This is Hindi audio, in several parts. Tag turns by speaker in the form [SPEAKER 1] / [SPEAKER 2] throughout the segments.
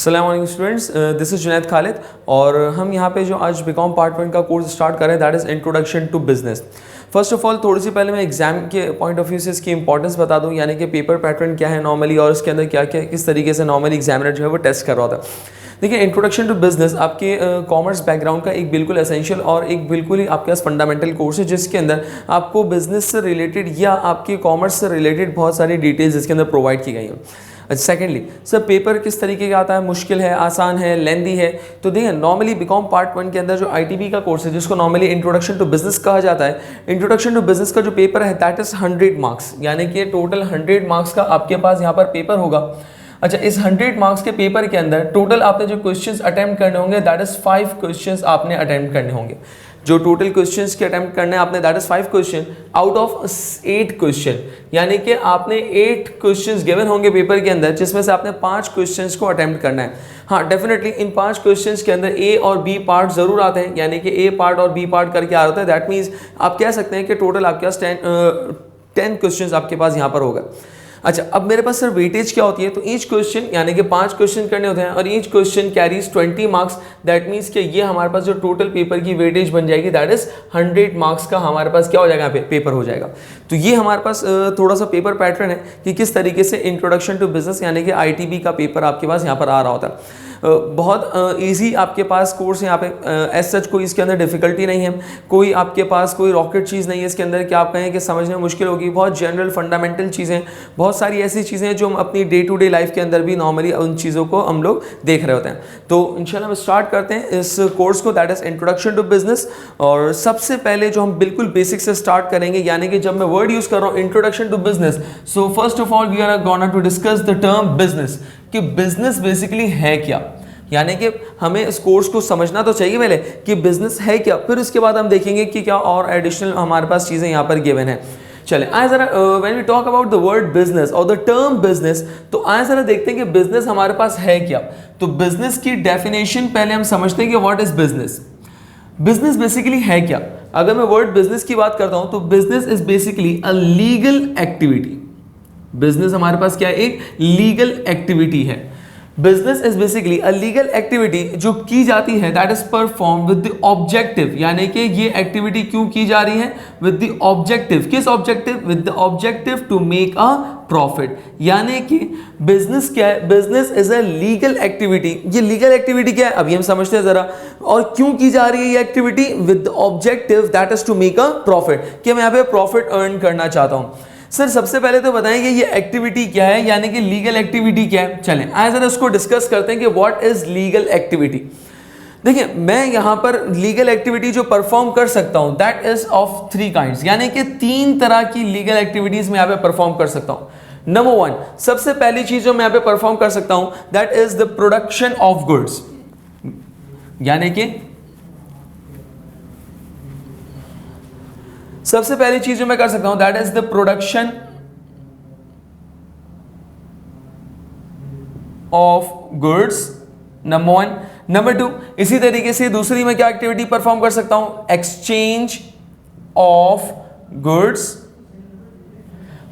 [SPEAKER 1] अस्सलाम वालेकुम students, this is Junaid Khalid और हम यहाँ पे जो आज बीकॉम पार्ट 1 का कोर्स स्टार्ट कर रहे हैं that is introduction to business. First of all थोड़ी सी पहले मैं एग्जाम के पॉइंट ऑफ व्यू से इसकी इंपॉर्टेंस बता दूँ, यानी कि पेपर पैटर्न क्या है नॉर्मली और इसके अंदर क्या क्या किस तरीके से नॉर्मली एग्जामिनर जो है वो टेस्ट कर रहा होता है। देखिए, इंट्रोडक्शन टू बिजनेस आपके कॉमर्स बैकग्राउंड का एक बिल्कुल एसेंशियल और एक बिल्कुल ही आपके पास फंडामेंटल कोर्स है जिसके अंदर आपको बिजनेस से रिलेटेड या आपके कॉमर्स से रिलेटेड बहुत सारी डिटेल्स इसके अंदर प्रोवाइड की गई हैं। सेकेंडली सर, पेपर किस तरीके का आता है, मुश्किल है, आसान है, लेंदी है? तो देखिए, नॉर्मली बीकॉम पार्ट 1 के अंदर जो आईटीबी का कोर्स है जिसको नॉर्मली इंट्रोडक्शन टू बिजनेस कहा जाता है, इंट्रोडक्शन टू बिजनेस का जो पेपर है दैट इज 100 मार्क्स, यानी कि टोटल 100 मार्क्स का आपके पास यहाँ पर पेपर होगा। अच्छा, इस 100 मार्क्स के पेपर के अंदर टोटल आपने जो क्वेश्चंस अटेम्प्ट करने होंगे दैट इज 5 क्वेश्चंस आपने अटेम्प्ट करने होंगे। जो टोटल क्वेश्चंस के अटेम्प्ट करने हैं आपने that is 5 question out of 8 question, यानी कि आपने 8 क्वेश्चंस गिवन होंगे पेपर के अंदर जिसमें से आपने 5 क्वेश्चंस को अटेम्प्ट करना है। हाँ, डेफिनेटली इन 5 क्वेश्चंस के अंदर ए और बी पार्ट जरूर आते हैं, यानी कि ए पार्ट और बी पार्ट करके आ रहा है। दैट मीन्स आप कह सकते हैं कि टोटल आपके पास 10 क्वेश्चंस आपके पास यहाँ पर होगा। अच्छा, अब मेरे पास सर वेटेज क्या होती है? तो ईच क्वेश्चन यानी कि 5 क्वेश्चन करने होते हैं और each question carries 20 marks. That means कि ये हमारे पास जो टोटल पेपर की वेटेज बन जाएगी दैट इज 100 मार्क्स का हमारे पास क्या हो जाएगा, पेपर हो जाएगा। तो ये हमारे पास थोड़ा सा पेपर पैटर्न है कि किस तरीके से इंट्रोडक्शन टू बिजनेस यानी कि आईटीबी का पेपर आपके पास यहाँ पर आ रहा होता है। बहुत इजी आपके पास कोर्स है यहाँ पे, एज सच कोई इसके अंदर डिफिकल्टी नहीं है, कोई आपके पास कोई रॉकेट चीज़ नहीं है इसके अंदर कि आप कहें कि समझने में मुश्किल होगी। बहुत जनरल फंडामेंटल चीज़ें, बहुत सारी ऐसी चीज़ें हैं जो हम अपनी डे टू डे लाइफ के अंदर भी नॉर्मली उन चीज़ों को हम लोग देख रहे होते हैं। तो इंशाल्लाह हम स्टार्ट करते हैं इस कोर्स को that is introduction to business. और सबसे पहले जो हम बिल्कुल बेसिक से स्टार्ट करेंगे, यानी कि जब मैं वर्ड यूज़ कर रहा हूँ introduction to business, so first of all we are gonna to discuss the term business कि बिजनेस बेसिकली है क्या, यानी कि हमें इस कोर्स को समझना तो चाहिए पहले कि बिजनेस है क्या, फिर उसके बाद हम देखेंगे कि क्या और एडिशनल हमारे पास चीज़ें यहाँ पर गिवन है। चले आए जरा, when we talk about the word business और द टर्म बिजनेस, तो आए जरा देखते हैं कि बिजनेस हमारे पास है क्या। तो बिजनेस की डेफिनेशन पहले हम समझते हैं कि what is business. Business basically है क्या? अगर मैं वर्ड बिजनेस की बात करता हूं तो business is basically a legal activity. Business हमारे पास क्या है? एक लीगल एक्टिविटी है। Business is basically a legal activity जो की जाती है that is perform with the objective, यानी कि ये एक्टिविटी क्यों की जा रही है? With the objective. किस objective? With the objective to make a profit. यानी कि बिजनेस क्या है? Business is a legal activity. ये लीगल एक्टिविटी क्या है अभी हम समझते हैं जरा, और क्यों की जा रही है ये activity? With the objective that is to make a profit, कि मैं यहाँ पे प्रॉफिट अर्न करना चाहता हूँ। सर सबसे पहले तो बताएं कि ये एक्टिविटी क्या है, यानी कि लीगल एक्टिविटी क्या है। चलें आइए जरा उसको डिस्कस करते हैं कि व्हाट इज लीगल एक्टिविटी। देखिए, मैं यहां पर लीगल एक्टिविटी जो परफॉर्म कर सकता हूं दैट इज ऑफ 3 काइंड्स, यानी कि 3 तरह की लीगल एक्टिविटीज मैं यहां पे परफॉर्म कर सकता हूं। नंबर 1, सबसे पहली चीज जो मैं यहां पे परफॉर्म कर सकता हूं that is the production of goods, यानी कि सबसे पहली चीज जो मैं कर सकता हूं that is the production of goods, number 1। Number 2, इसी तरीके से दूसरी मैं क्या एक्टिविटी परफॉर्म कर सकता हूं? Exchange of goods.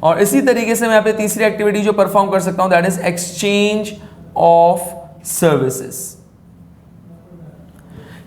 [SPEAKER 1] और इसी तरीके से मैं यहां पे तीसरी एक्टिविटी जो परफॉर्म कर सकता हूं that is exchange of services.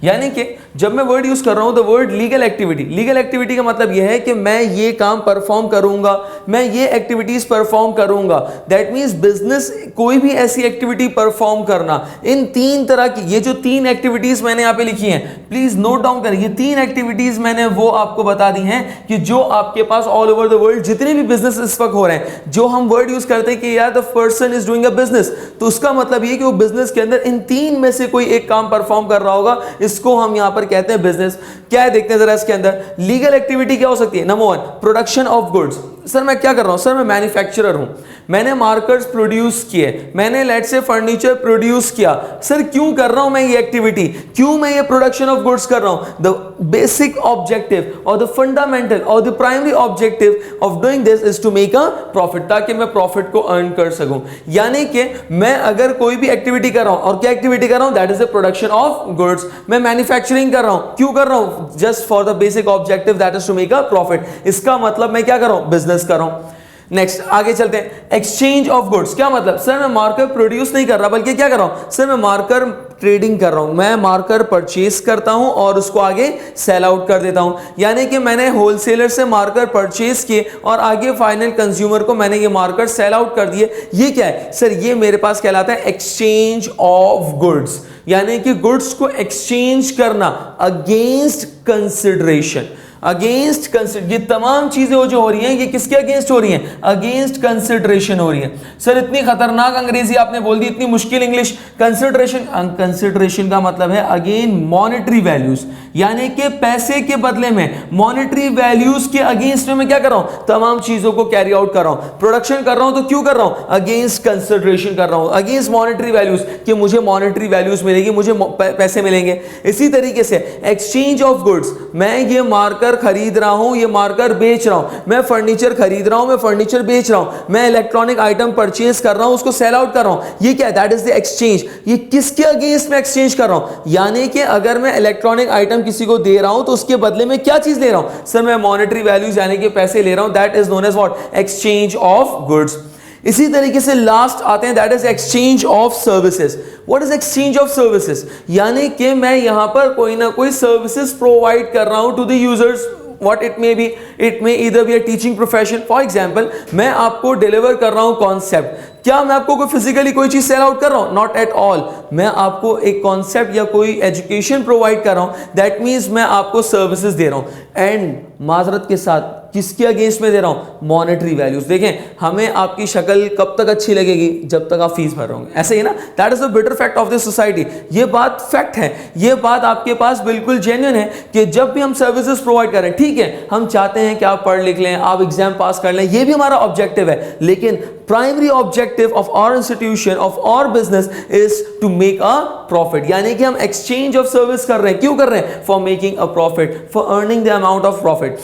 [SPEAKER 1] यानी कि जब मैं वर्ड यूज कर रहा हूं the word legal activity, legal activity का मतलब यह है कि मैं ये काम परफॉर्म करूंगा, मैं ये एक्टिविटीज परफॉर्म करूंगा। दैट मींस बिजनेस कोई भी ऐसी एक्टिविटी परफॉर्म करना, इन 3 तरह की, ये जो 3 एक्टिविटीज मैंने यहां पे लिखी हैं प्लीज नोट डाउन करें। ये 3 एक्टिविटीज मैंने वो आपको बता दी हैं कि जो आपके पास ऑल ओवर द वर्ल्ड जितने भी बिजनेस इस वक्त हो रहे हैं, जो हम वर्ड यूज करते हैं कि यार the person is doing a business, तो उसका मतलब ये कि वो बिजनेस के अंदर इन 3 में से कोई एक काम परफॉर्म कर रहा होगा, इसको हम यहां पर कहते हैं बिजनेस। क्या है देखते हैं जरा इसके अंदर लीगल एक्टिविटी क्या हो सकती है। Number 1, production of goods. Sir मैं क्या कर रहा हूं? सर मैं मैन्युफैक्चरर हूं, मैंने मार्कर्स प्रोड्यूस किए, मैंने लेट से फर्नीचर प्रोड्यूस किया। सर क्यों कर रहा हूं मैं ये एक्टिविटी? क्यों मैं ये प्रोडक्शन ऑफ गुड्स कर रहा हूं? द बेसिक ऑब्जेक्टिव और द फंडामेंटल और the primary objective of doing this is to make a profit, ताकि मैं प्रॉफिट को अर्न कर सकूं। यानी कि मैं अगर कोई भी एक्टिविटी कर रहा हूं, और क्या एक्टिविटी कर रहा हूं? That is the production of goods. मैं मैन्युफैक्चरिंग कर रहा हूं, क्यों कर रहा हूं? Just for the basic objective that is to make a profit. इसका मतलब मैं क्या कर रहा हूं? बिजनेस कर रहा हूं। नेक्स्ट आगे चलते हैं, एक्सचेंज ऑफ गुड्स। क्या मतलब? सर मैं मार्कर प्रोड्यूस नहीं कर रहा, बल्कि क्या कर रहा हूं सर, मैं मार्कर ट्रेडिंग कर रहा हूं। मैं मार्कर परचेज करता हूं और उसको आगे सेल आउट कर देता हूं। यानी कि मैंने होलसेलर से मार्कर परचेज किए और आगे फाइनल कंज्यूमर को मैंने ये मार्कर सेल आउट कर दिए। ये क्या है सर? ये मेरे पास कहलाता है एक्सचेंज ऑफ गुड्स, यानी कि गुड्स को एक्सचेंज करना अगेंस्ट कंसिडरेशन। अगेंस्ट कंसिडर, ये तमाम चीजें जो हो रही हैं ये किसके अगेंस्ट हो रही हैं? अगेंस्ट कंसिडरेशन हो रही है। सर इतनी खतरनाक अंग्रेजी आपने बोल दी, इतनी मुश्किल इंग्लिश। कंसिडरेशन, कंसिडरेशन का मतलब है अगेन मॉनेटरी वैल्यूज, यानी कि पैसे के बदले में मॉनेटरी वैल्यूज के अगेंस्ट में मैं क्या कर रहा हूं? तमाम चीजों को कैरी आउट कर रहा हूं। प्रोडक्शन कर रहा हूं तो क्यों कर रहा हूं? अगेंस्ट कंसिडरेशन कर रहा हूं, अगेंस्ट मॉनेटरी वैल्यूज, कि मुझे मॉनेटरी वैल्यूज मिलेगी, मुझे पैसे मिलेंगे। इसी तरीके से एक्सचेंज ऑफ गुड्स, मैं ये मार्कर खरीद रहा हूं, ये मार्कर बेच रहा हूं। मैं फर्नीचर खरीद रहा हूं, मैं फर्नीचर बेच रहा हूं। मैं इलेक्ट्रॉनिक आइटम परचेज कर रहा हूं, उसको सेल आउट कर रहा हूं। ये क्या है? That is the exchange. ये किसके अगेंस्ट में एक्सचेंज कर रहा हूं? यानी कि अगर मैं इलेक्ट्रॉनिक आइटम किसी को दे रहा हूं तो उसके बदले में क्या चीज ले रहा हूं? सर मैं मॉनेटरी वैल्यूज यानी कि पैसे ले रहा हूं। That is known as what? Exchange of goods. इसी तरीके से लास्ट आते हैं, that is exchange of services. What is exchange of services? यानी कि मैं यहां पर कोई ना कोई सर्विसेज प्रोवाइड कर रहा हूं to the users. What it may be, it may either be a teaching profession. For example, मैं आपको डिलीवर कर रहा हूं कॉन्सेप्ट। क्या मैं आपको कोई फिजिकली कोई चीज सेल आउट कर रहा हूं? Not at all. मैं आपको एक कॉन्सेप्ट या कोई एजुकेशन प्रोवाइड कर रहा हूं। दैट मीन्स मैं आपको सर्विसेज दे रहा हूं। एंड माजरत के साथ किसके अगेंस्ट में दे रहा हूं? Monetary values. देखें, हमें आपकी शक्ल कब तक अच्छी लगेगी? जब तक आप फीस भर रहे होंगे, ऐसे ही ना। That is the bitter fact of this society. ये बात फैक्ट है, ये बात आपके पास बिल्कुल जेन्युइन है कि जब भी हम सर्विसेज प्रोवाइड करें, ठीक है, हम चाहते हैं कि आप पढ़ लिख लें, आप एग्जाम पास कर लें, ये भी हमारा ऑब्जेक्टिव है। लेकिन primary objective of our institution, of our business is to make a profit. यानी कि हम एक्सचेंज ऑफ सर्विस कर रहे हैं। क्यों कर रहे हैं? For making a profit, for earning the amount of profit.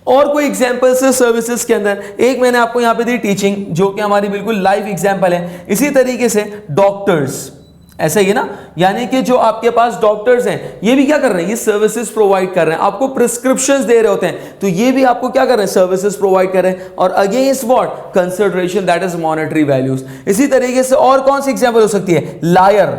[SPEAKER 1] और कोई एग्जांपल्स है सर्विसेज के अंदर? एक मैंने आपको यहां पे दी टीचिंग, जो कि हमारी बिल्कुल लाइव एग्जांपल है। इसी तरीके से डॉक्टर्स, ऐसा ही ना, यानी कि जो आपके पास डॉक्टर्स हैं, ये भी क्या कर रहे हैं? ये सर्विसेज प्रोवाइड कर रहे हैं, आपको प्रिस्क्रिप्शंस दे रहे होते हैं, तो ये भी आपको क्या कर रहे हैं? सर्विसेज प्रोवाइड कर रहे हैं। और against what? Consideration, that is monetary values. इसी तरीके से और कौन सी एग्जांपल हो सकती है? लायर,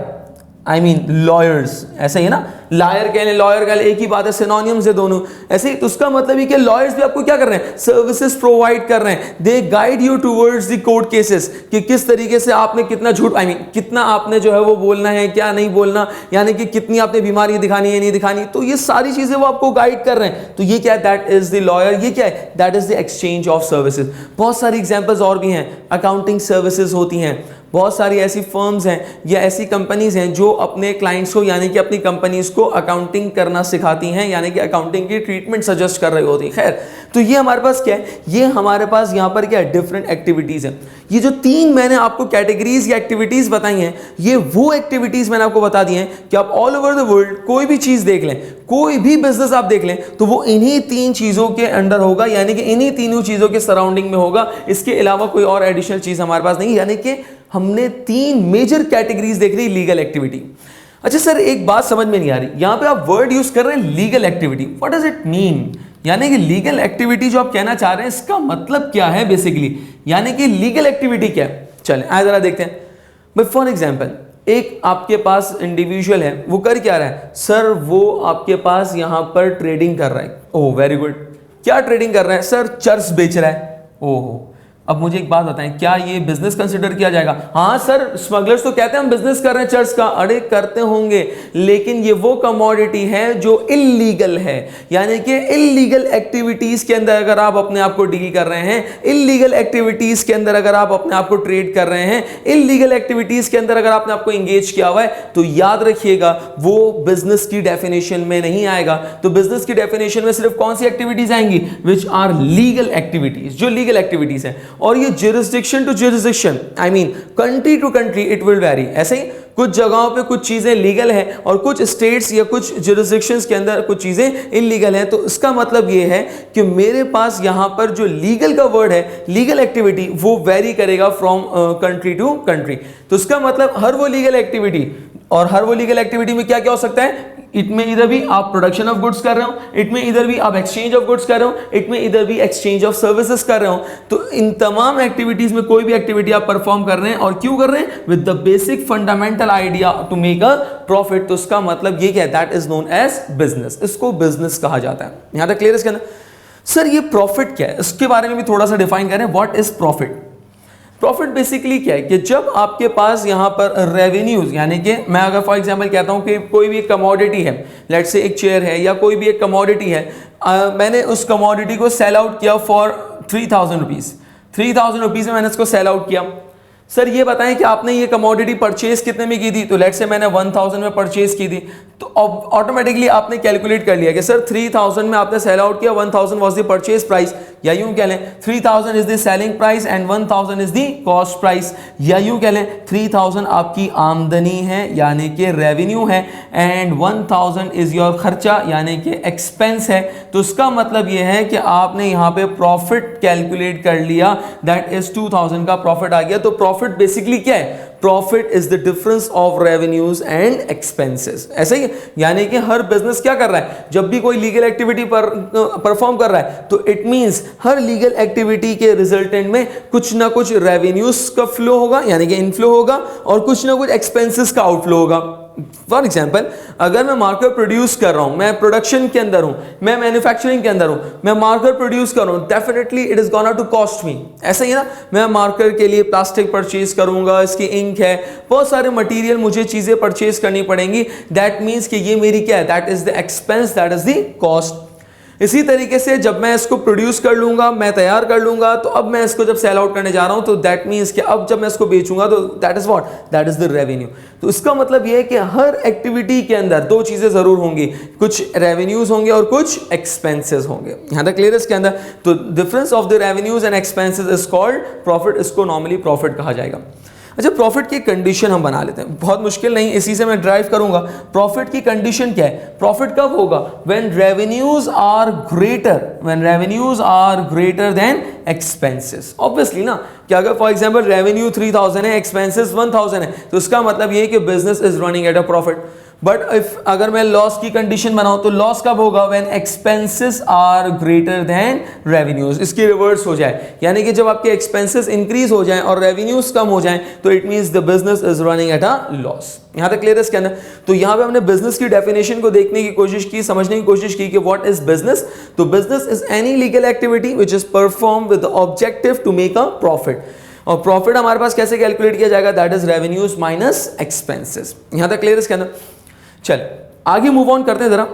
[SPEAKER 1] आई मीन लॉयर्स, ऐसा ही ना। लायर कह लें, लॉयर कह लें, एक ही बात है, सिनोनिम्स है दोनों। ऐसे ही तो उसका मतलब ये कि लॉयर्स भी आपको क्या कर रहे हैं? सर्विसेज प्रोवाइड कर रहे हैं। They guide you towards the court cases, कि किस तरीके से आपने कितना झूठ, आई मीन कितना आपने जो है वो बोलना है, क्या नहीं बोलना, यानी कि कितनी आपने बीमारी दिखानी है, नहीं दिखानी, तो ये सारी चीजें वो आपको गाइड कर रहे हैं। तो ये क्या है? That is the lawyer. ये क्या है? That is the exchange of services. बहुत सारी एग्जांपल्स और भी हैं। अकाउंटिंग सर्विसेज होती हैं। बहुत सारी ऐसी फर्म्स हैं या ऐसी कंपनीज हैं जो अपने क्लाइंट्स को, यानी कि अपनी कंपनीज को अकाउंटिंग करना सिखाती हैं, यानी कि अकाउंटिंग की ट्रीटमेंट सजेस्ट कर रही होती है। खैर, तो ये हमारे पास क्या है? ये हमारे पास यहाँ पर क्या है? डिफरेंट एक्टिविटीज हैं। ये जो तीन मैंने आपको कैटेगरीज या एक्टिविटीज बताई हैं, ये वो एक्टिविटीज मैंने आपको बता दी हैं कि आप ऑल ओवर द वर्ल्ड कोई भी चीज देख लें, कोई भी बिजनेस आप देख लें, तो वो इन्हीं तीन चीजों के अंडर होगा, यानी कि इन्हीं तीनों चीजों के सराउंडिंग में होगा। इसके अलावा कोई और एडिशनल चीज हमारे पास नहीं, यानी कि हमने तीन मेजर कैटेगरीज देख ली लीगल एक्टिविटी। अच्छा सर, एक बात समझ में नहीं आ रही, यहां पे आप वर्ड यूज कर रहे हैं legal activity. What does it mean? यानी कि लीगल एक्टिविटी जो आप कहना चाह रहे हैं, इसका मतलब क्या है बेसिकली? यानी कि लीगल एक्टिविटी क्या है? चलें आइए जरा देखते हैं। भाई फॉर एग्जांपल, एक आपके पास इंडिविजुअल है, वो कर क्या रहा है? सर वो आपके पास यहां पर ट्रेडिंग कर रहा है। Oh very good. क्या ट्रेडिंग कर रहा है? सर चर्च बेच रहा है। ओहो, अब मुझे एक बात बताएं, क्या ये बिजनेस कंसिडर किया जाएगा? हाँ सर, स्मगलर्स तो कहते हैं हम बिजनेस कर रहे हैं चर्च का। अरे करते होंगे, लेकिन ये वो कमोडिटी है जो इल्लीगल है। यानी कि इल्लीगल एक्टिविटीज के अंदर अगर आप अपने आप को डील कर रहे हैं, इल्लीगल एक्टिविटीज के अंदर अगर आप अपने आप को ट्रेड कर रहे हैं, इल्लीगल एक्टिविटीज के अंदर अगर आपने आपको एंगेज किया हुआ है, तो याद रखिएगा वो बिजनेस की डेफिनेशन में नहीं आएगा। तो बिजनेस की डेफिनेशन में सिर्फ कौन सी एक्टिविटीज आएंगी? विच आर लीगल एक्टिविटीज, जो लीगल एक्टिविटीज है। और ये jurisdiction to jurisdiction, I mean country to country it will vary. ऐसे ही कुछ जगहों पे कुछ चीजें लीगल हैं और कुछ स्टेट्स या कुछ जुरिस्डिक्शंस के अंदर कुछ चीजें इलीगल हैं। तो इसका मतलब ये है कि मेरे पास यहां पर जो लीगल का वर्ड है, लीगल एक्टिविटी, वो वेरी करेगा फ्रॉम कंट्री टू कंट्री। तो इसका मतलब हर वो लीगल एक्टिविटी, और हर वो लीगल एक्टिविटी में क्या क्या हो सकता है? इट में इधर भी आप प्रोडक्शन ऑफ गुड्स कर रहे हो, इट में इधर भी आप एक्सचेंज ऑफ गुड्स कर रहे हो, इट में इधर भी एक्सचेंज ऑफ सर्विसेज कर रहे हो। तो इन तमाम एक्टिविटीज में कोई भी एक्टिविटी आप परफॉर्म कर रहे हैं और क्यों कर रहे हैं, with the basic fundamental idea to make a profit, तो उसका मतलब ये क्या है, that is known as business. इसको बिजनेस कहा जाता है। यहां तक क्लियर है इसके अंदर? सर ये प्रॉफिट क्या है, इसके बारे में भी थोड़ा सा डिफाइन करें, what is profit. Profit basically क्या है कि जब आपके पास यहां पर रेवेन्यूज, यानी कि मैं अगर फॉर एग्जांपल कहता हूं कि कोई भी एक कमोडिटी है, लेट से एक चेयर है या कोई भी एक कमोडिटी है, मैंने उस कमोडिटी को सेल आउट किया फॉर 3000 रुपीज, 3000 रुपीज में मैंने इसको सेल आउट किया। सर ये बताएं कि आपने ये कमोडिटी परचेज कितने में की थी, तो लेट से मैंने 1000 में परचेज की थी, तो ऑटोमेटिकली आपने कैलकुलेट कर लिया कि सर 3000 में आपने सेल आउट किया, 1000 वाज द परचेज प्राइस, या यूं कह लें 3000 is the selling price and 1000 is the cost price, या यूं कह लें 3000 आपकी आमदनी है यानी कि रेवेन्यू है, एंड 1000 इज योर खर्चा यानी कि एक्सपेंस है। तो उसका मतलब ये है कि आपने यहाँ पे प्रॉफिट कैलकुलेट कर लिया, दैट इज 2000 का प्रॉफिट आ गया। तो प्रॉफिट बेसिकली क्या है, profit is the difference of revenues and expenses. ऐसा ही यानी कि हर बिजनेस क्या कर रहा है, जब भी कोई लीगल एक्टिविटी पर परफॉर्म कर रहा है, तो it means her legal activity के रिजल्टेंट में कुछ ना कुछ रेवेन्यूज का फ्लो होगा यानी कि इनफ्लो होगा, और कुछ ना कुछ एक्सपेंसेस का आउटफ्लो होगा। फॉर एग्जाम्पल, अगर मैं मार्कर प्रोड्यूस कर रहा हूं, मैं प्रोडक्शन के अंदर हूं, मैं मैन्युफैक्चरिंग के अंदर हूं, मैं मार्कर प्रोड्यूस कर रहा हूं, definitely it is gonna to cost me. ऐसा ही है ना, मैं मार्कर के लिए प्लास्टिक परचेज करूंगा, इसकी इंक है, बहुत सारे मटेरियल मुझे चीजें परचेज करनी पड़ेंगी, दैट मीन्स कि ये मेरी क्या है, that is the expense, that is the cost. इसी तरीके से जब मैं इसको प्रोड्यूस कर लूंगा, मैं तैयार कर लूंगा, तो अब मैं इसको जब सेल आउट करने जा रहा हूं, तो दैट मींस कि अब जब मैं इसको बेचूंगा तो that is what, that is the revenue. तो इसका मतलब ये है कि हर एक्टिविटी के अंदर दो चीजें जरूर होंगी, कुछ रेवेन्यूज होंगे और कुछ एक्सपेंसेस होंगे। यहां तक क्लियर है इसके अंदर? तो difference of the revenues and expenses is called profit, इसको नॉर्मली प्रॉफिट कहा जाएगा। अच्छा, प्रॉफिट की कंडीशन हम बना लेते हैं, बहुत मुश्किल नहीं, इसी से मैं ड्राइव करूंगा। प्रॉफिट की कंडीशन क्या है, प्रॉफिट कब होगा, when revenues are greater, when revenues are greater than expenses. Obviously ना, कि अगर फॉर एग्जांपल रेवेन्यू 3000 है, एक्सपेंसेस 1000 है, तो इसका मतलब ये है कि business is running at a profit. But if अगर मैं लॉस की कंडीशन बनाऊं, तो लॉस कब होगा, when expenses are greater than revenues. इसकी रिवर्स हो जाए, यानी कि जब आपके एक्सपेंसेस इंक्रीज हो जाएं और रेवेन्यूज कम हो जाएं, तो it means the business is running at a loss. यहां तक क्लियर है इसके अंदर? तो यहां पे हमने बिजनेस की डेफिनेशन को देखने की कोशिश की, समझने की कोशिश की कि व्हाट इज बिजनेस। तो business is any legal activity which is perform with the objective to make a profit. और प्रॉफिट हमारे पास कैसे कैलकुलेट किया जाएगा, that is revenues minus expenses. यहां तक क्लियर है इसके अंदर? चल आगे मूव ऑन करते हैं जरा।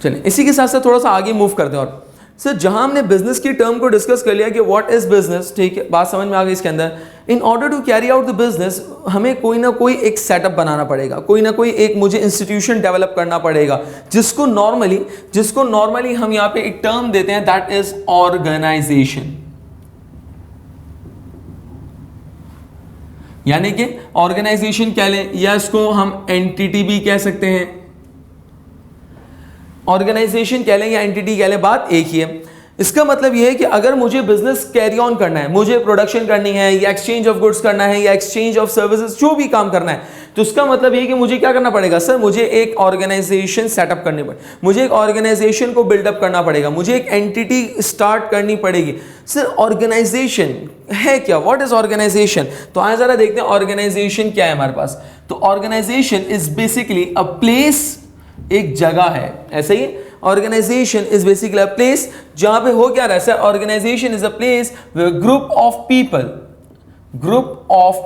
[SPEAKER 1] चलिए इसी के साथ साथ थोड़ा सा आगे मूव करते हैं। और सर जहां हमने बिजनेस की टर्म को डिस्कस कर लिया कि व्हाट इज बिजनेस, ठीक है, बात समझ में आ गई इसके अंदर। In order to carry out the business, हमें कोई ना कोई एक सेटअप बनाना पड़ेगा, कोई ना कोई एक मुझे इंस्टीट्यूशन डेवलप करना पड़ेगा, जिसको नॉर्मली हम यहां पे एक टर्म देते हैं, दैट इज ऑर्गेनाइजेशन। यानी कि ऑर्गेनाइजेशन कह लें या इसको हम एंटिटी भी कह सकते हैं, ऑर्गेनाइजेशन कह लें या एंटिटी कह लें, बात एक ही है। इसका मतलब यह है कि अगर मुझे बिजनेस कैरी ऑन करना है, मुझे प्रोडक्शन करनी है या एक्सचेंज ऑफ गुड्स करना है या एक्सचेंज ऑफ सर्विसेज, जो भी काम करना है, तो उसका मतलब यह है कि मुझे क्या करना पड़ेगा, सर मुझे एक ऑर्गेनाइजेशन सेटअप करनी पड़ेगी, मुझे एक ऑर्गेनाइजेशन को बिल्डअप करना पड़ेगा, मुझे एक एंटिटी स्टार्ट करनी पड़ेगी। सर ऑर्गेनाइजेशन है क्या, व्हाट इज ऑर्गेनाइजेशन? तो आइए जरा देखते हैं ऑर्गेनाइजेशन क्या है हमारे पास। तो organization is basically a place, एक जगह है, ऐसे ही organization is basically a place जहां पे हो क्या रहा है, sir organization is a place where group of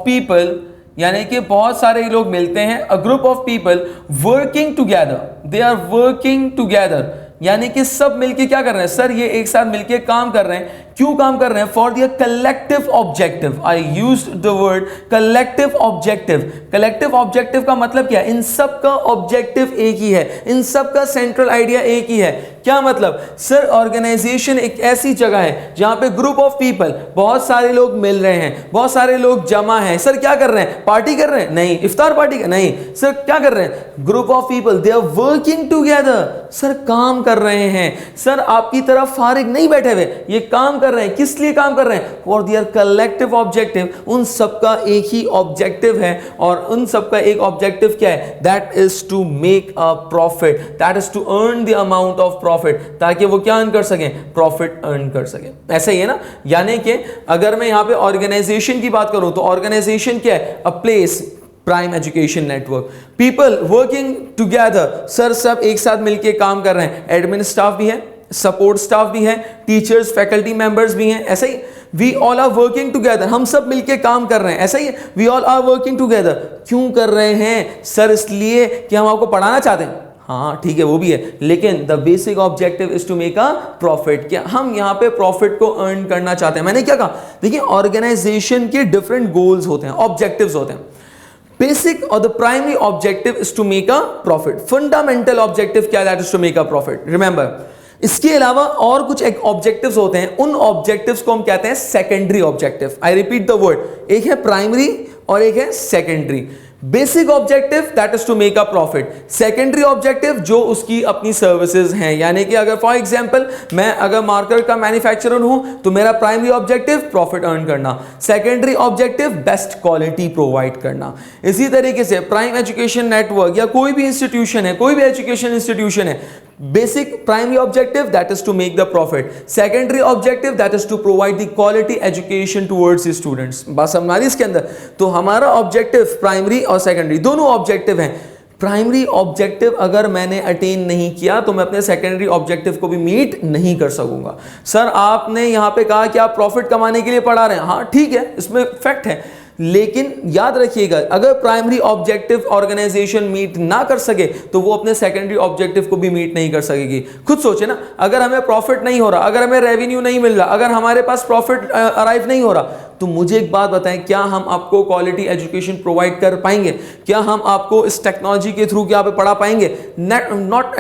[SPEAKER 1] people यानी कि बहुत सारे लोग मिलते हैं, a group of people working together, they are working together, यानी कि सब मिलके क्या कर रहे हैं, सर ये एक साथ मिलके काम कर रहे हैं। क्यों काम कर रहे हैं? For the collective objective. I used the word collective objective. Collective objective का मतलब क्या है? इन सब का ऑब्जेक्टिव एक ही है, इन सब का सेंट्रल आइडिया एक ही है। क्या मतलब सर, ऑर्गेनाइजेशन एक ऐसी जगह है जहां पे ग्रुप ऑफ पीपल, बहुत सारे लोग मिल रहे हैं, बहुत सारे लोग जमा हैं। सर क्या कर रहे हैं? पार्टी कर रहे हैं? नहीं। इफ्तार पार्टी का? नहीं। सर क्या कर रहे हैं? Group of people they are working together. Sir काम कर रहे हैं। सर आपकी तरफ फारिग नहीं बैठे हुए, ये काम कर रहे हैं। किस लिए काम कर रहे हैं? For their collective objective. उन सबका एक ही ऑब्जेक्टिव है, और उन सबका एक ऑब्जेक्टिव क्या है? That is to make a profit, that is to earn the amount of profit, ताकि वो क्या अर्न कर सकें? प्रॉफिट अर्न कर सकें। ऐसा ही है ना? यानी कि अगर मैं यहां पे ऑर्गेनाइजेशन की बात करूं तो ऑर्गेनाइजेशन क्या है? A place, prime education network, people working together. Sir सब एक साथ मिलके काम कर रहे हैं। एडमिन स्टाफ भी है, सपोर्ट स्टाफ भी है, टीचर्स, फैकल्टी मेंबर्स भी हैं। ऐसा ही we all are working together, हम सब मिलके काम कर रहे हैं। ऐसा ही we all are working together. क्यों कर रहे हैं? सर इसलिए कि हम आपको पढ़ाना चाहते हैं। हाँ ठीक है, वो भी है, लेकिन the basic objective is to make a profit. क्या हम यहां पे प्रॉफिट को अर्न करना चाहते हैं? मैंने क्या कहा? देखिए ऑर्गेनाइजेशन के डिफरेंट गोल्स होते हैं, ऑब्जेक्टिव्स होते हैं। बेसिक और the primary objective is to make a profit. Fundamental objective क्या है? That is to make a profit. Remember, इसके अलावा और कुछ एक ऑब्जेक्टिव्स होते हैं, उन ऑब्जेक्टिव्स को हम कहते हैं secondary objective. I repeat the word, एक है प्राइमरी और एक है secondary. Basic objective that is to make a profit, secondary objective जो उसकी अपनी सर्विसेज हैं। यानी कि अगर फॉर एग्जांपल मैं अगर मार्कर का मैन्युफैक्चरर हूं तो मेरा प्राइमरी ऑब्जेक्टिव प्रॉफिट अर्न करना, secondary objective best quality provide करना। इसी तरीके से प्राइम एजुकेशन नेटवर्क या कोई भी इंस्टीट्यूशन है, कोई भी एजुकेशन इंस्टीट्यूशन है, basic primary objective that is to make the profit, secondary objective that is to provide the quality education towards students. बस हमारी इसके अंदर तो हमारा ऑब्जेक्टिव प्राइमरी और सेकेंडरी दोनों ऑब्जेक्टिव हैं। प्राइमरी ऑब्जेक्टिव अगर मैंने अटेन नहीं किया तो मैं अपने सेकेंडरी ऑब्जेक्टिव को भी मीट नहीं कर सकूंगा। सर आपने यहां पे कहा कि आप प्रॉफिट कमाने के लिए पढ़ा रहे हैं, हाँ ठीक है, इसमें फैक्ट है, लेकिन याद रखिएगा अगर प्राइमरी ऑब्जेक्टिव ऑर्गेनाइजेशन मीट ना कर सके तो वो अपने सेकेंडरी ऑब्जेक्टिव को भी मीट नहीं कर सकेगी। खुद सोचे ना, अगर हमें प्रॉफिट नहीं हो रहा, अगर हमें रेवेन्यू नहीं मिल रहा, अगर हमारे पास प्रॉफिट अराइव नहीं हो रहा, तो मुझे एक बात बताएं, क्या हम आपको क्वालिटी एजुकेशन प्रोवाइड कर पाएंगे? क्या हम आपको इस टेक्नोलॉजी के थ्रू क्या पे पढ़ा पाएंगे? नॉट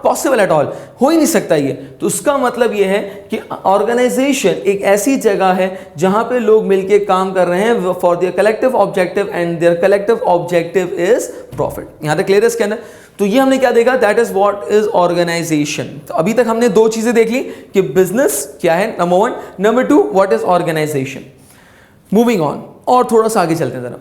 [SPEAKER 1] पॉसिबल एट ऑल, हो ही नहीं सकता ये। तो उसका मतलब ये है कि ऑर्गेनाइजेशन एक ऐसी जगह है जहां पे लोग मिलके काम कर रहे हैं for their collective objective, and their collective objective is profit. यहां तक क्लियर है इसके अंदर? तो ये हमने क्या देखा? That is what is organisation. तो अभी तक हमने दो चीजें देख ली कि बिजनेस क्या है, number one, number two what is organisation. Moving on, और थोड़ा सा आगे चलते हैं जरा।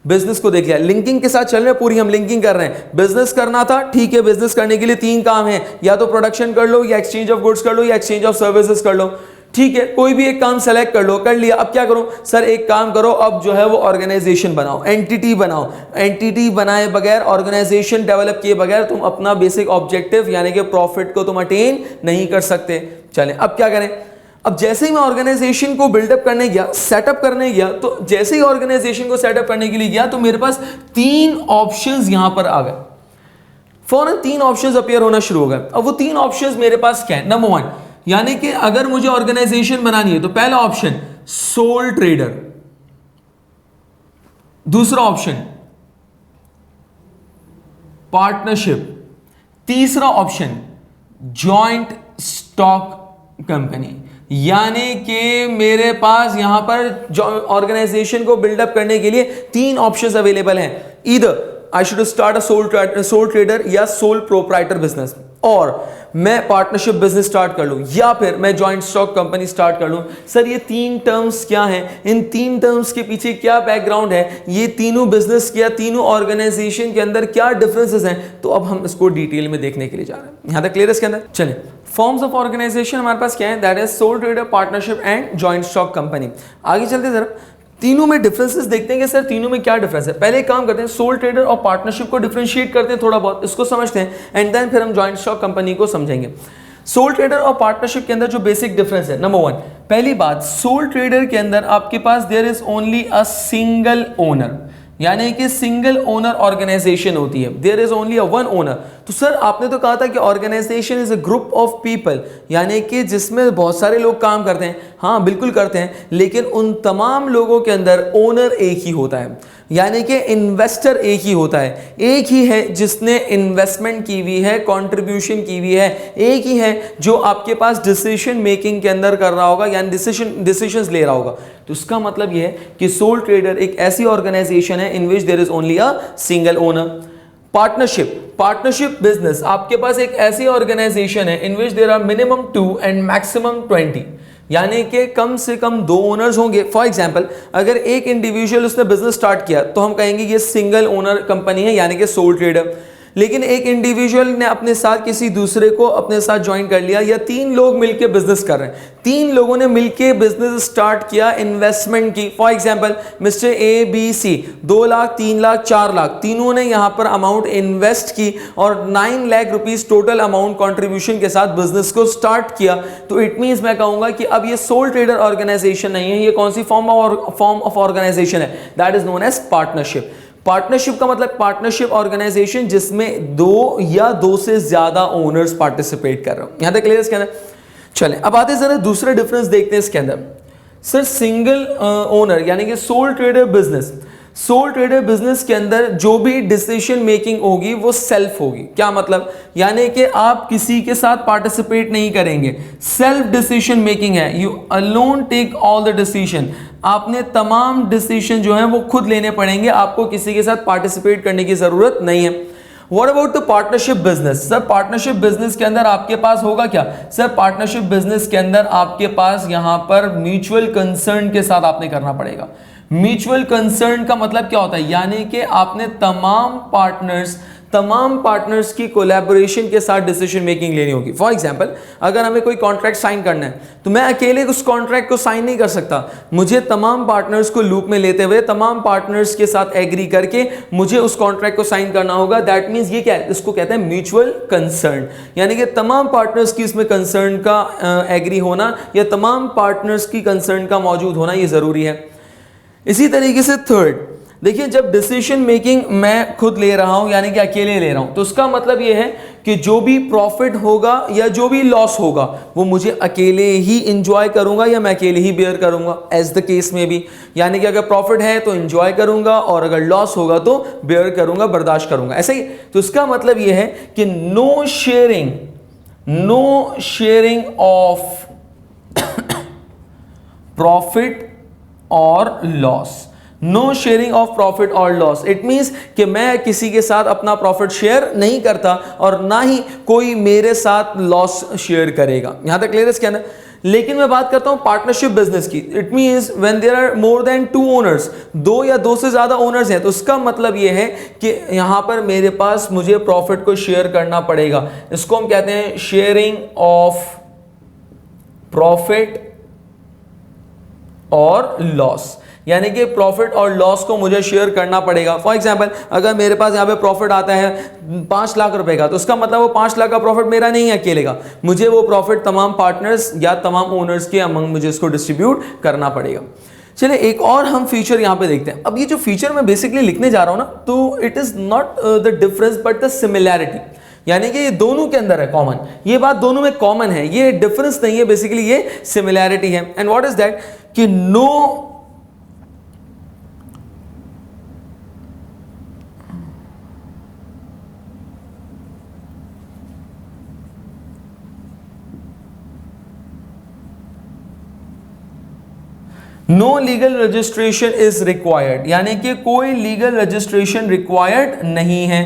[SPEAKER 1] बिजनेस को देख लिया, लिंकिंग के साथ चल रहे हैं, पूरी हम लिंकिंग कर रहे हैं। बिजनेस करना था, ठीक है, बिजनेस करने के लिए तीन काम है, या तो प्रोडक्शन कर लो, या एक्सचेंज ऑफ गुड्स कर लो, या एक्सचेंज ऑफ सर्विसेज कर लो। ठीक है, कोई भी एक काम सेलेक्ट कर लो, कर लिया, अब क्या करो? सर एक काम करो, अब जो है वो ऑर्गेनाइजेशन बनाओ, एंटिटी बनाओ। एंटिटी बनाए बगैर, ऑर्गेनाइजेशन डेवलप किए बगैर तुम अपना बेसिक ऑब्जेक्टिव यानी कि प्रॉफिट को तुम अटेन नहीं कर सकते। चलें अब क्या करें? अब जैसे ही मैं ऑर्गेनाइजेशन को बिल्डअप करने गया, सेटअप करने गया, तो जैसे ही ऑर्गेनाइजेशन को सेटअप करने के लिए गया तो मेरे पास तीन ऑप्शंस यहां पर आ गए। फौरन तीन ऑप्शंस अपीयर होना शुरू हो गए। अब वो तीन ऑप्शंस मेरे पास क्या है? नंबर वन, यानी कि अगर मुझे ऑर्गेनाइजेशन बनानी है तो पहला ऑप्शन सोल ट्रेडर, दूसरा ऑप्शन पार्टनरशिप, तीसरा ऑप्शन जॉइंट स्टॉक कंपनी। यानी कि मेरे पास यहां पर ऑर्गेनाइजेशन को बिल्डअप करने के लिए तीन ऑप्शंस अवेलेबल हैं। Either I should start a soul trader या सोल प्रोप्राइटर बिजनेस, और मैं पार्टनरशिप बिजनेस स्टार्ट कर लूं, या फिर मैं जॉइंट स्टॉक कंपनी स्टार्ट कर लूं। सर ये तीन टर्म्स क्या हैं? इन तीन टर्म्स के पीछे क्या बैकग्राउंड है? ये तीनों बिजनेस या तीनों ऑर्गेनाइजेशन के अंदर क्या डिफरेंसेस हैं? तो अब हम इसको डिटेल में देखने के लिए जा रहे हैं। यहां तक क्लियर है इसके अंदर? चलिए, फॉर्म्स ऑफ ऑर्गेनाइजेशन हमारे पास क्या है? That is soul trader, partnership and joint stock company. आगे चलते जरा, तीनों में डिफरेंसेस देखते हैं कि सर तीनों में क्या डिफरेंस है। पहले एक काम करते हैं, सोल ट्रेडर और पार्टनरशिप को डिफरेंशिएट करते हैं, थोड़ा बहुत इसको समझते हैं, एंड देन फिर हम जॉइंट स्टॉक कंपनी को समझेंगे। सोल ट्रेडर और पार्टनरशिप के अंदर जो बेसिक डिफरेंस है, नंबर वन, पहली बात, सोल ट्रेडर के अंदर आपके पास there is only a single owner, यानी कि सिंगल ओनर ऑर्गेनाइजेशन होती है। There is only a one owner. तो सर आपने तो कहा था कि organization is a group of people, यानी कि जिसमें बहुत सारे लोग काम करते हैं। हाँ बिल्कुल करते हैं, लेकिन उन तमाम लोगों के अंदर ओनर एक ही होता है, यानी कि इन्वेस्टर एक ही होता है, एक ही है जिसने इन्वेस्टमेंट की हुई है, कंट्रीब्यूशन की हुई है, एक ही है जो आपके पास डिसीजन मेकिंग के अंदर कर रहा होगा, यानी डिसीजंस ले रहा होगा। तो इसका मतलब यह है कि सोल ट्रेडर एक ऐसी ऑर्गेनाइजेशन है in which there is only a single owner. Partnership business, आपके पास एक ऐसी ऑर्गेनाइजेशन है in which there are minimum 2 and maximum 20, यानी कि कम से कम 2 ओनर्स होंगे। फॉर एग्जांपल अगर एक इंडिविजुअल उसने बिजनेस स्टार्ट किया तो हम कहेंगे ये सिंगल ओनर कंपनी है, यानी कि सोल ट्रेडर। लेकिन एक इंडिविजुअल ने अपने साथ किसी दूसरे को अपने साथ ज्वाइन कर लिया, या 3 लोग मिलकर बिजनेस कर रहे हैं, 3 लोगों ने मिलकर बिजनेस स्टार्ट किया, इन्वेस्टमेंट की। For example mister A B C 2 lakh 3 lakh 4 lakh तीनों ने यहां पर अमाउंट इन्वेस्ट की और 9 lakh rupees total amount contribution के साथ बिजनेस को स्टार्ट किया। तो इट मींस मैं कहूंगा कि अब ये सोल ट्रेडर ऑर्गेनाइजेशन नहीं है, ये कौन सी फॉर्म ऑफ ऑर्गेनाइजेशन है? That is known as partnership. Partnership का मतलब पार्टनरशिप ऑर्गेनाइजेशन जिसमें 2 या 2 से ज्यादा ओनर्स पार्टिसिपेट कर रहे हो। यहां तक क्लियर इसके अंदर? चलें अब आते जरा दूसरा डिफरेंस देखते हैं इसके अंदर। सर सिंगल ओनर यानी कि soul trader business, soul trader business के अंदर जो भी डिसीजन मेकिंग होगी वो सेल्फ होगी। क्या मतलब? यानी कि आप किसी के साथ पार्टिसिपेट नहीं करेंगे, सेल्फ डिसीजन मेकिंग है, you alone take all the decision. आपने तमाम डिसीजन जो हैं वो खुद लेने पड़ेंगे, आपको किसी के साथ पार्टिसिपेट करने की जरूरत नहीं है। What about the partnership business? Sir partnership business के अंदर आपके पास होगा क्या? सर पार्टनरशिप बिजनेस के अंदर आपके पास यहां पर म्यूचुअल कंसर्न के साथ आपने करना पड़ेगा। म्यूचुअल कंसर्न का मतलब क्या होता है? यानी कि आपने तमाम पार्टनर्स की कोलैबोरेशन के साथ डिसीजन मेकिंग लेनी होगी। फॉर एग्जांपल अगर हमें कोई कॉन्ट्रैक्ट साइन करना है तो मैं अकेले उस कॉन्ट्रैक्ट को साइन नहीं कर सकता, मुझे तमाम पार्टनर्स को लूप में लेते हुए तमाम पार्टनर्स के साथ एग्री करके मुझे उस कॉन्ट्रैक्ट को साइन करना होगा। दैट मींस ये क्या है? इसको कहते हैं म्यूचुअल कंसर्न, यानी कि तमाम पार्टनर्स की इसमें कंसर्न का एग्री होना या तमाम पार्टनर्स की कंसर्न का मौजूद होना ये जरूरी है। इसी तरीके से थर्ड देखिए, जब डिसीजन मेकिंग मैं खुद ले रहा हूं यानी कि अकेले ले रहा हूं तो उसका मतलब यह है कि जो भी प्रॉफिट होगा या जो भी लॉस होगा वो मुझे अकेले ही इंजॉय करूंगा या मैं अकेले ही बेयर करूंगा, एज द केस में भी। यानी कि अगर प्रॉफिट है तो इंजॉय करूंगा और अगर लॉस होगा तो बेयर करूंगा, बर्दाश्त करूंगा, ऐसा ही। तो इसका मतलब यह है कि नो शेयरिंग ऑफ प्रॉफिट और loss, no sharing of profit और लॉस। इट मींस कि मैं किसी के साथ अपना प्रॉफिट शेयर नहीं करता और ना ही कोई मेरे साथ लॉस शेयर करेगा। यहां तक क्लियर है इसके अंदर? लेकिन मैं बात करता हूं पार्टनरशिप बिजनेस की। It means when there are more than 2 owners, 2 या 2 से ज्यादा ओनर्स हैं, तो उसका मतलब यह है कि यहां पर मेरे पास मुझे प्रॉफिट को शेयर करना पड़ेगा। इसको हम कहते हैं शेयरिंग ऑफ प्रॉफिट और लॉस, यानी कि प्रॉफिट और लॉस को मुझे शेयर करना पड़ेगा। फॉर एग्जांपल अगर मेरे पास यहाँ पे प्रॉफिट आता है 5 लाख रुपए का, तो उसका मतलब वो 5 लाख का प्रॉफिट मेरा नहीं है अकेले का, मुझे वो प्रॉफिट तमाम पार्टनर्स या तमाम ओनर्स के अमंग मुझे इसको डिस्ट्रीब्यूट करना पड़ेगा। चलिए एक और हम फीचर यहाँ पे देखते हैं। अब ये जो फीचर मैं बेसिकली लिखने जा रहा हूँ ना, तो it is not the difference but the similarity, यानी कि ये दोनों के अंदर है कॉमन, ये बात दोनों में कॉमन है, ये डिफरेंस नहीं है, बेसिकली ये सिमिलैरिटी है। एंड व्हाट इज दैट कि no legal registration is required, यानी कि कोई लीगल रजिस्ट्रेशन रिक्वायर्ड नहीं है।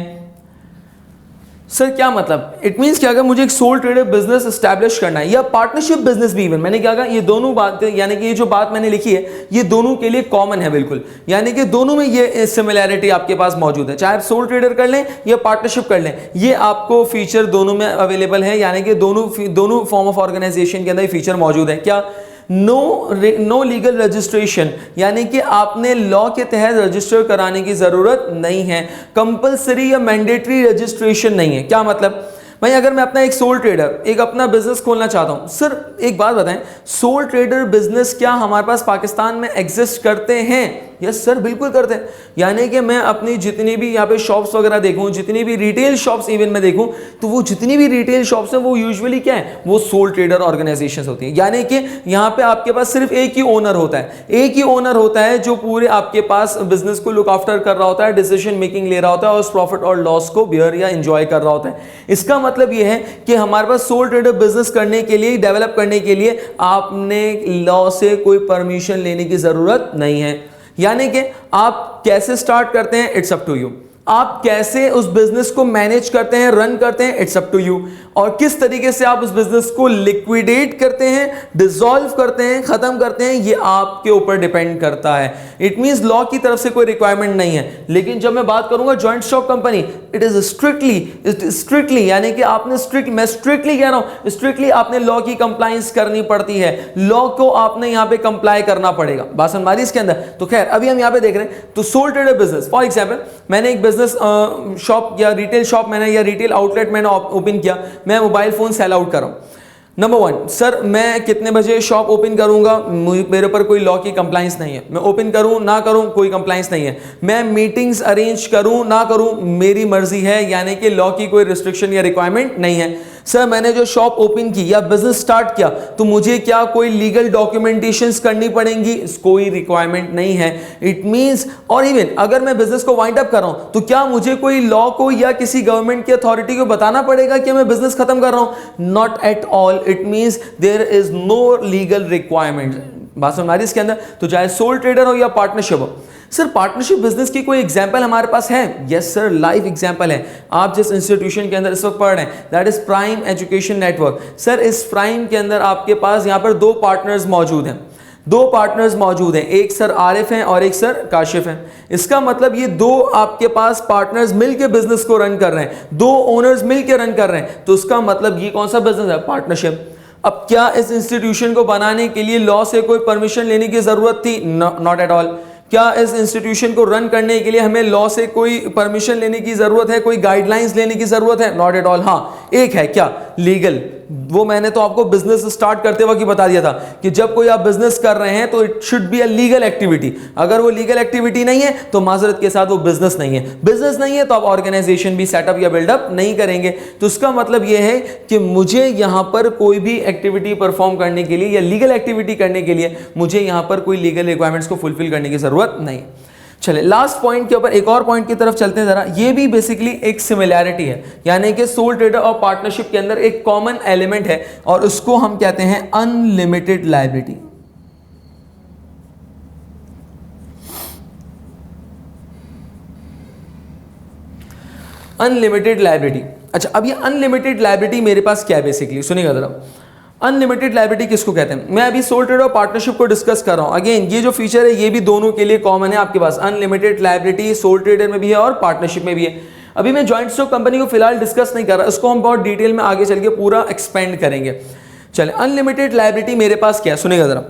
[SPEAKER 1] सर क्या मतलब? इट मींस कि अगर मुझे एक सोल ट्रेडर बिजनेस एस्टैब्लिश करना है या पार्टनरशिप बिजनेस भी, इवन मैंने क्या कहा, ये दोनों बातें, यानी कि ये जो बात मैंने लिखी है ये दोनों के लिए कॉमन है बिल्कुल, यानी कि दोनों में ये सिमिलैरिटी आपके पास मौजूद है, चाहे आप सोल ट्रेडर कर लें या पार्टनरशिप कर लें, ये आपको फीचर दोनों में अवेलेबल है, यानी कि दोनों फॉर्म ऑफ ऑर्गेनाइजेशन के अंदर फीचर मौजूद है। क्या? नो लीगल रजिस्ट्रेशन, यानी कि आपने लॉ के तहत रजिस्टर कराने की जरूरत नहीं है, कंपलसरी या मैंडेटरी रजिस्ट्रेशन नहीं है। क्या मतलब? भाई अगर मैं अपना एक सोल ट्रेडर एक अपना बिजनेस खोलना चाहता हूं, सर एक बात बताएं, सोल ट्रेडर बिजनेस क्या हमारे पास पाकिस्तान में एग्जिस्ट करते हैं यस सर, बिल्कुल करते हैं। यानी कि मैं अपनी जितनी भी यहाँ पे शॉप्स वगैरह देखूँ, जितनी भी रिटेल शॉप्स इवन मैं देखूँ, तो वो जितनी भी रिटेल शॉप्स हैं वो यूजुअली क्या है, वो सोल ट्रेडर ऑर्गेनाइजेशंस होती हैं। यानी कि यहाँ पे आपके पास सिर्फ एक ही ओनर होता है, एक ही ओनर होता है जो पूरे आपके पास बिजनेस को लुक आफ्टर कर रहा होता है, डिसीजन मेकिंग ले रहा होता है और उस प्रॉफिट और लॉस को बियर या एंजॉय कर रहा होता है। इसका मतलब ये है कि हमारे पास सोल ट्रेडर बिजनेस करने के लिए, डेवलप करने के लिए आपने लॉ से कोई परमिशन लेने की जरूरत नहीं है। यानी कि आप कैसे स्टार्ट करते हैं, इट्स अप टू यू। आप कैसे उस बिजनेस को मैनेज करते हैं, रन करते हैं, इट्स अप टू यू। और किस तरीके से आप उस बिजनेस को लिक्विडेट करते हैं, डिसॉल्व करते हैं, खत्म करते हैं, ये आपके ऊपर डिपेंड करता है। इट मींस लॉ की तरफ से कोई रिक्वायरमेंट नहीं है। लेकिन जब मैं बात करूंगा joint stock company, it is strictly यानी कि आपने मैं स्ट्रिक्टली कह रहा हूं, स्ट्रिक्टली आपने लॉ की कंप्लायंस करनी पड़ती है। लॉ को आपने यहां पे कंप्लाई करना पड़ेगा। बात समझ मारी इसके अंदर? तो खैर अभी हम यहां पे देख रहे हैं, तो soul trader business, for example मैंने एक बिजनेस शॉप या रिटेल शॉप मैंने या रिटेल आउटलेट मैंने ओपन किया, मैं मोबाइल फोन सेल आउट कर रहा हूं। नंबर 1, सर मैं कितने बजे शॉप ओपन करूंगा, मेरे ऊपर कोई लॉ की कंप्लायंस नहीं है। मैं ओपन करूं ना करूं कोई कंप्लायंस नहीं है। मैं मीटिंग्स अरेंज करूं ना करूं मेरी मर्जी है, यानी कि लॉ की कोई रिस्ट्रिक्शन या रिक्वायरमेंट नहीं है। सर मैंने जो शॉप ओपन की या बिजनेस स्टार्ट किया, तो मुझे क्या कोई लीगल डॉक्यूमेंटेशंस करनी पड़ेंगी, कोई रिक्वायरमेंट नहीं है। इट मींस, और इवन अगर मैं बिजनेस को वाइंड अप कर रहा हूं, तो क्या मुझे कोई लॉ को या किसी गवर्नमेंट की अथॉरिटी को बताना पड़ेगा कि मैं बिजनेस खत्म कर रहा हूं? Not at all. It means there is no legal requirement. बात समझ आ रही है इसके अंदर? तो चाहे सोल ट्रेडर हो या पार्टनरशिप हो। सर पार्टनरशिप बिजनेस की कोई एग्जांपल हमारे पास है? यस सर, लाइव एग्जांपल है। आप जिस इंस्टीट्यूशन के अंदर इस वक्त पढ़ रहे हैं, that is prime education network. Sir इस प्राइम के अंदर आपके पास यहाँ पर 2 पार्टनर्स मौजूद हैं। 2 पार्टनर्स मौजूद हैं, एक सर आरिफ हैं और एक सर काशिफ हैं। इसका मतलब ये 2 आपके पास पार्टनर्स मिलकर बिजनेस को रन कर रहे हैं, 2 ओनर्स मिलकर रन कर रहे हैं। तो उसका मतलब ये कौन सा बिजनेस है? पार्टनरशिप। अब क्या इस इंस्टीट्यूशन को बनाने के लिए लॉ से कोई परमिशन लेने की जरूरत थी? Not at all. क्या इस इंस्टीट्यूशन को रन करने के लिए हमें लॉ से कोई परमिशन लेने की जरूरत है, कोई गाइडलाइंस लेने की जरूरत है? Not at all. हाँ, एक है, क्या? लीगल। वो मैंने तो आपको बिजनेस स्टार्ट करते वक्त ही बता दिया था कि जब कोई आप बिजनेस कर रहे हैं तो it should be a legal activity. अगर वो लीगल एक्टिविटी नहीं है तो माजरत के साथ वो बिजनेस नहीं है। बिजनेस नहीं है तो आप ऑर्गेनाइजेशन भी सेटअप या बिल्डअप नहीं करेंगे। तो उसका मतलब ये है कि मुझे यहां पर कोई भी एक्टिविटी परफॉर्म करने के लिए या लीगल एक्टिविटी करने के लिए मुझे यहां पर कोई लीगल रिक्वायरमेंट्स को फुलफिल करने की जरूरत नहीं। चले लास्ट पॉइंट के ऊपर एक और पॉइंट की तरफ चलते हैं जरा। ये भी बेसिकली एक सिमिलैरिटी है, यानी कि सोल ट्रेडर और पार्टनरशिप के अंदर एक कॉमन एलिमेंट है और उसको हम कहते हैं अनलिमिटेड लायबिलिटी। Unlimited liability. अच्छा, अब ये अनलिमिटेड लायबिलिटी मेरे पास क्या है बेसिकली, सुनिएगा जरा। अनलिमिटेड लायबिलिटी किसको कहते हैं? मैं अभी सोल ट्रेडर और पार्टनरशिप को डिस्कस कर रहा हूं। अगेन ये जो फीचर है ये भी दोनों के लिए कॉमन है आपके पास। अनलिमिटेड लायबिलिटी सोल ट्रेडर में भी है और पार्टनरशिप में भी है। अभी मैं जॉइंट स्टॉक कंपनी को फिलहाल डिस्कस नहीं कर रहा, उसको हम बहुत डिटेल में आगे चल के पूरा एक्सपेंड करेंगे। चले, अनलिमिटेड लायबिलिटी मेरे पास क्या है, सुनिएगा जरा।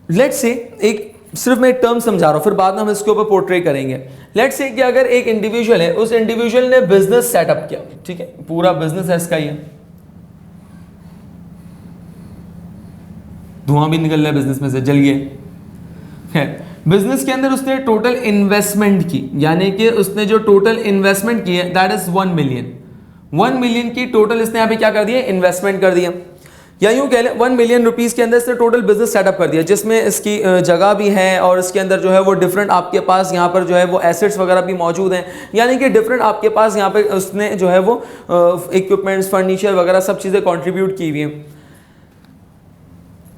[SPEAKER 1] लेट्स से एक सिर्फ मैं टर्म समझा रहा हूं, फिर बाद में हम इसके ऊपर पोर्ट्रे करेंगे। लेट्स से कि अगर एक इंडिविजुअल है, उस इंडिविजुअल ने बिजनेस सेटअप किया, ठीक है, पूरा बिजनेस है इसका, ये धुआं भी निकल रहा है बिजनेस में से, जल गया। बिजनेस के अंदर उसने टोटल इन्वेस्टमेंट की, यानी कि उसने जो टोटल इन्वेस्टमेंट की है दैट इज 1 मिलियन। 1 मिलियन की टोटल इसने यहाँ पे क्या कर दिया, इन्वेस्टमेंट कर दिया, या यूं कह लें 1 मिलियन रुपीस के अंदर इसने टोटल बिजनेस सेटअप कर दिया, जिसमें इसकी जगह भी है और इसके अंदर जो है वो डिफरेंट आपके पास यहाँ पर जो है वो एसेट्स वगैरह भी मौजूद हैं, यानी कि डिफरेंट आपके पास यहाँ पे उसने जो है वो इक्विपमेंट्स, फर्नीचर वगैरह सब चीज़ें कॉन्ट्रीब्यूट की हुई हैं।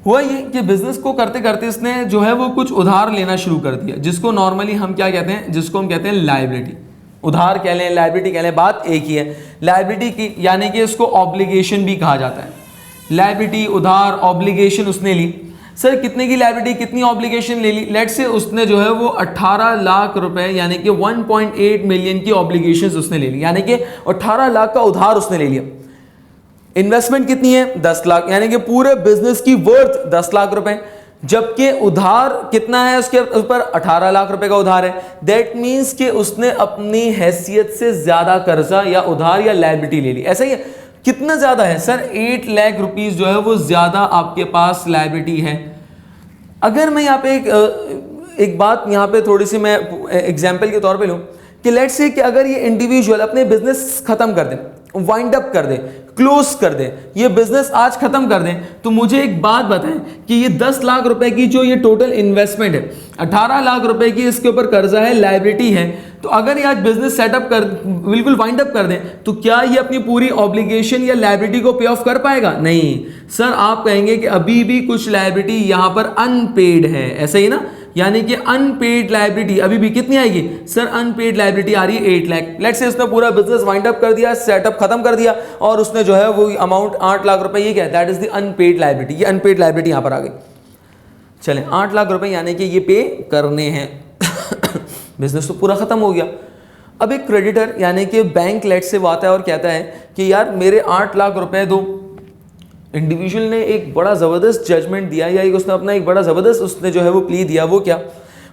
[SPEAKER 1] हुआ ये कि बिजनेस को करते करते इसने जो है वो कुछ उधार लेना शुरू कर दिया, जिसको नॉर्मली हम क्या कहते हैं, जिसको हम कहते हैं लायबिलिटी। उधार कह लें, लायबिलिटी कह लें, बात एक ही है। लायबिलिटी की यानी कि इसको ऑब्लिगेशन भी कहा जाता है। लायबिलिटी, उधार, ऑब्लिगेशन उसने ली। सर कितने की लायबिलिटी, कितनी ऑब्लिगेशन ले ली? लेट्स से उसने जो है वो 18 लाख रुपए यानी कि 1.8 मिलियन की ऑब्लिगेशंस उसने ले ली, यानी कि 18 लाख का उधार उसने ले लिया। इन्वेस्टमेंट कितनी है, 10 लाख, यानी कि पूरे बिजनेस की वर्थ 10 लाख रुपए, जबकि उधार कितना है उसके ऊपर, 18 लाख रुपए का उधार है। दैट मींस कि उसने अपनी हैसियत से ज्यादा कर्जा या उधार या लायबिलिटी ले ली। ऐसा ही है, कितना ज्यादा है सर, 8 लाख रुपीस जो है वो ज्यादा आपके पास लायबिलिटी है। अगर मैं यहाँ पे एक एक बात यहाँ पे थोड़ी सी मैं एग्जाम्पल के तौर पे लूँ कि लेट्स से कि अगर ये इंडिविजुअल अपने बिजनेस खत्म कर दे, वाइंड अप कर दे, क्लोज कर दे, ये बिजनेस आज खत्म कर दें, तो मुझे एक बात बताएं कि ये 10 लाख रुपए की जो ये टोटल इन्वेस्टमेंट है, 18 लाख रुपए की इसके ऊपर कर्जा है, लायबिलिटी है, तो अगर ये आज बिजनेस सेटअप कर बिल्कुल वाइंड अप कर दें तो क्या ये अपनी पूरी ऑब्लिगेशन या लायबिलिटी को पे ऑफ कर पाएगा? नहीं सर, आप कहेंगे कि अभी भी कुछ लायबिलिटी यहां पर अनपेड है, ऐसा ही ना, यानी कि अनपेड लायबिलिटी अभी भी कितनी आएगी सर? अनपेड लायबिलिटी आ रही है 8 लाख। लेट्स से उसने पूरा बिजनेस वाइंड अप कर दिया, सेटअप खत्म कर दिया और उसने जो है वो अमाउंट 8 लाख रुपए, ये क्या है? That is the unpaid liability. ये अनपेड लायबिलिटी यहां पर आ गई। चलें, 8 लाख रुपए यानी कि ये पे करने हैं बिजनेस तो पूरा खत्म हो गया। अब एक क्रेडिटर यानी कि बैंक लेट से वो आता है और कहता है कि यार मेरे 8 लाख रुपए दो। इंडिविजुअल ने एक बड़ा ज़बरदस्त जजमेंट दिया या एक उसने अपना एक बड़ा ज़बरदस्त उसने जो है वो प्ली दिया। वो क्या?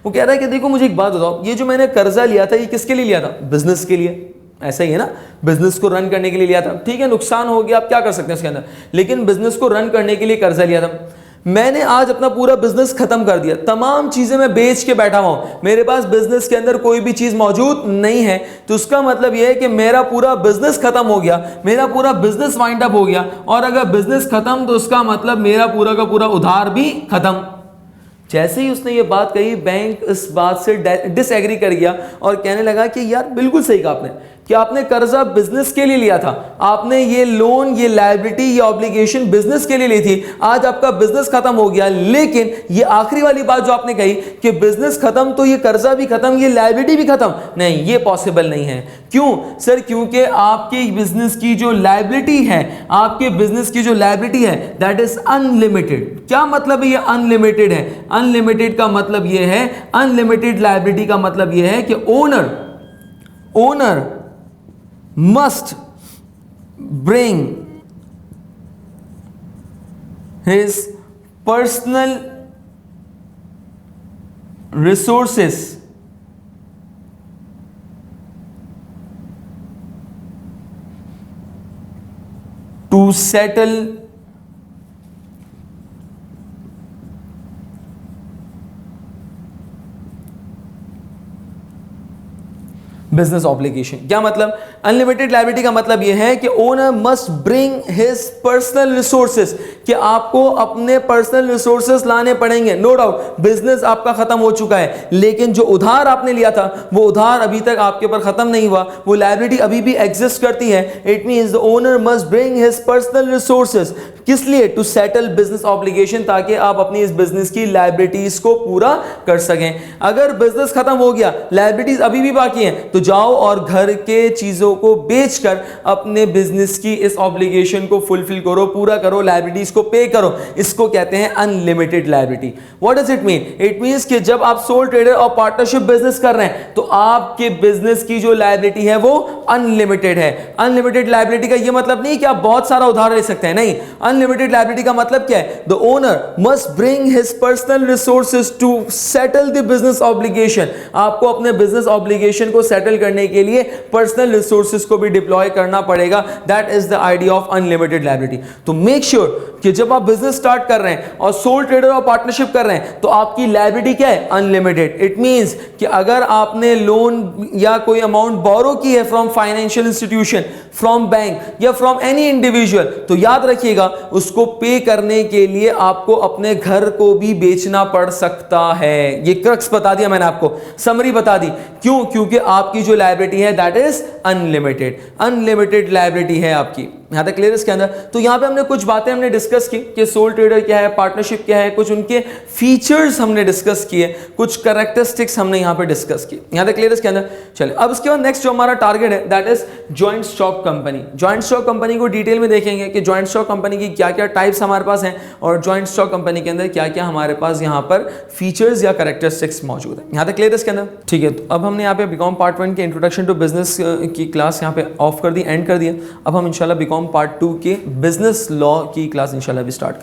[SPEAKER 1] वो कह रहा है कि देखो मुझे एक बात बताओ, ये जो मैंने कर्जा लिया था ये किसके लिए लिया था? बिजनेस के लिए। ऐसा ही है ना, बिजनेस को रन करने के लिए लिया था। ठीक है, नुकसान हो गया, आप क्या कर सकते हैं उसके अंदर, लेकिन बिजनेस को रन करने के लिए कर्जा लिया था। मैंने आज अपना पूरा बिजनेस खत्म कर दिया, तमाम चीजें मैं बेच के बैठा हुआ हूं, मेरे पास बिजनेस के अंदर कोई भी चीज मौजूद नहीं है, तो उसका मतलब यह है कि मेरा पूरा बिजनेस खत्म हो गया, मेरा पूरा बिजनेस वाइंड अप हो गया। और अगर बिजनेस खत्म तो उसका मतलब मेरा पूरा का पूरा उधार भी खत्म। जैसे ही उसने ये बात कही, बैंक इस बात से डिसएग्री कर गया और कहने लगा कि यार बिल्कुल सही कहा आपने कि आपने कर्जा बिजनेस के लिए लिया था, आपने ये लोन, ये लायबिलिटी, ये ऑब्लिगेशन बिजनेस के लिए ली थी, आज आपका बिजनेस खत्म हो गया। लेकिन ये आखिरी वाली बात जो आपने कही कि बिजनेस खत्म तो ये कर्जा भी खत्म, ये लायबिलिटी भी खत्म, नहीं, ये पॉसिबल नहीं है। क्यों सर? क्योंकि आपके बिजनेस की जो लायबिलिटी है, आपके बिजनेस की जो लायबिलिटी है दैट इज अनलिमिटेड। क्या मतलब ये अनलिमिटेड है? अनलिमिटेड का मतलब ये है, अनलिमिटेड लायबिलिटी का मतलब ये है कि owner must bring his personal resources to settle business obligation. क्या मतलब? अनलिमिटेड लायबिलिटी का मतलब यह है कि owner must bring his personal resources, कि आपको अपने पर्सनल रिसोर्सेस लाने पड़ेंगे। नो डाउट बिजनेस आपका खत्म हो चुका है, लेकिन जो उधार आपने लिया था वो उधार अभी तक आपके ऊपर खत्म नहीं हुआ, वो लायबिलिटी अभी भी एग्जिस्ट करती है। It means the owner must bring his personal resources. किस लिए? टू सेटल बिजनेस ऑब्लिगेशन, ताकि आप अपनी इस बिजनेस की लायबिलिटीज को पूरा कर सकें। अगर बिजनेस खत्म हो गया, लायबिलिटीज अभी भी बाकी हैं, तो जाओ और घर के चीजों को बेचकर अपने बिजनेस की इस ऑब्लिगेशन को फुलफिल करो, पूरा करो, लायबिलिटीज को पे करो। इसको कहते हैं unlimited liability. What does it mean? It means कि जब आप सोल ट्रेडर और पार्टनरशिप बिजनेस कर रहे हैं तो आपके बिजनेस की जो लायबिलिटी है वो अनलिमिटेड है। अनलिमिटेड लायबिलिटी का ये मतलब नहीं कि आप बहुत सारा उधार ले सकते हैं, नहीं। अनलिमिटेड लायबिलिटी का मतलब क्या है? The owner must bring his personal resources to settle the business obligation. आपको अपने बिजनेस ऑब्लिगेशन को सेटल करने के लिए पर्सनल रिसोर्सेज को भी डिप्लॉय करना पड़ेगा। That is the idea of unlimited liability. तो मेक श्योर कि जब आप बिजनेस स्टार्ट कर रहे हैं और सोल ट्रेडर और पार्टनरशिप कर रहे हैं तो आपकी लायबिलिटी क्या है? अनलिमिटेड। इट मींस कि अगर आपने लोन या कोई अमाउंट बोरो की है from financial institution, from bank या फ्रॉम एनी इंडिविजुअल, तो याद रखिएगा उसको पे करने के लिए आपको अपने घर को भी बेचना पड़ सकता है। ये क्रक्स बता दिया मैंने आपको, समरी बता दी। क्यों? क्योंकि आपकी जो लायबिलिटी है that is unlimited. Unlimited liability है आपकी। यहां तक क्लियर इसके अंदर? तो यहां पे हमने कुछ बातें हमने डिस्कस की कि सोल ट्रेडर क्या है, पार्टनरशिप क्या है, कुछ उनके फीचर्स हमने डिस्कस किए, कुछ कैरेक्टरिस्टिक्स हमने यहां पे डिस्कस की। यहां तक क्लियर इसके अंदर? चलिए अब इसके बाद नेक्स्ट जो हमारा टारगेट है that is joint stock company. Joint stock company को डिटेल में देखेंगे कि जॉइंट स्टॉक कंपनी की क्या क्या टाइप्स हमारे पास हैं और जॉइंट स्टॉक कंपनी के अंदर क्या क्या हमारे पास यहां पर फीचर्स या कैरेक्टरिस्टिक्स मौजूद है। यहां तक क्लियर इसके अंदर? ठीक है, तो अब हमने यहाँ पे बीकॉम पार्ट 1 के इंट्रोडक्शन टू बिजनेस की क्लास यहाँ पे ऑफ कर दी, एंड कर दिया। अब हम इंशाल्लाह बीकॉम पार्ट 2 के बिजनेस लॉ की क्लास इंशाल्लाह भी स्टार्ट